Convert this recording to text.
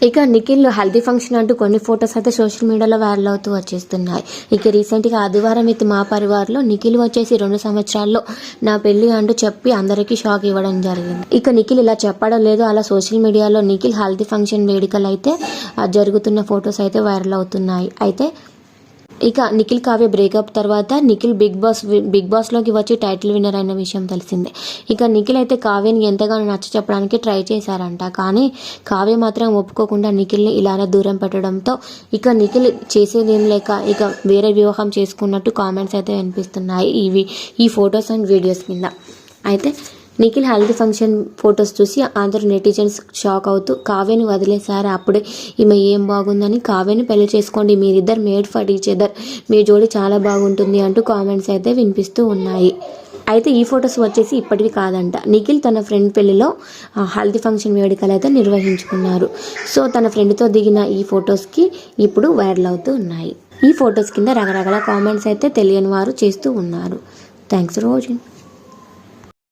ఇక నిఖిల్ హల్దీ ఫంక్షన్ అంటూ కొన్ని ఫొటోస్ అయితే సోషల్ మీడియాలో వైరల్ అవుతూ వచ్చేస్తున్నాయి. ఇక రీసెంట్గా ఆదివారం అయితే మా పరివార్లో నిఖిల్ వచ్చేసి 2 సంవత్సరాల్లో నా పెళ్లి అంటూ చెప్పి అందరికీ షాక్ ఇవ్వడం జరిగింది. ఇక నిఖిల్ ఇలా చెప్పడం లేదు, అలా సోషల్ మీడియాలో నిఖిల్ హల్దీ ఫంక్షన్ వేడుకలు అయితే జరుగుతున్న ఫొటోస్ అయితే వైరల్ అవుతున్నాయి. అయితే ఇక నిఖిల్ కావ్య బ్రేకప్ తర్వాత నిఖిల్ బిగ్ బాస్లోకి వచ్చి టైటిల్ విన్నర్ అయిన విషయం తెలిసిందే. ఇక నిఖిల్ అయితే కావ్యని ఎంతగానో నచ్చ చెప్పడానికి ట్రై చేశారంట, కానీ కావ్య మాత్రం ఒప్పుకోకుండా నిఖిల్ని ఇలానే దూరం పెట్టడంతో ఇక నిఖిల్ చేసేదేం లేక ఇక వేరే వివాహం చేసుకున్నట్టు కామెంట్స్ అయితే వినిపిస్తున్నాయి ఈ ఫొటోస్ అండ్ వీడియోస్ కింద. అయితే నిఖిల్ హల్దీ ఫంక్షన్ ఫొటోస్ చూసి అందరూ నెటిజన్స్ షాక్ అవుతూ కావ్యని వదిలేశారు, అప్పుడే ఈమె ఏం బాగుందని, కావ్యని పెళ్లి చేసుకోండి, మీరిద్దరు మేడ్ ఫర్ ఈచ్ అదర్, మీ జోడి చాలా బాగుంటుంది అంటూ కామెంట్స్ అయితే వినిపిస్తూ ఉన్నాయి. అయితే ఈ ఫొటోస్ వచ్చేసి ఇప్పటివి కాదంట. నిఖిల్ తన ఫ్రెండ్ పెళ్లిలో హల్దీ ఫంక్షన్ వేడుకలు అయితే నిర్వహించుకున్నారు. సో తన ఫ్రెండ్తో దిగిన ఈ ఫొటోస్కి ఇప్పుడు వైరల్ అవుతూ ఉన్నాయి. ఈ ఫొటోస్ కింద రకరకాల కామెంట్స్ అయితే తెలియని వారు చేస్తూ ఉన్నారు. Thanks for watching.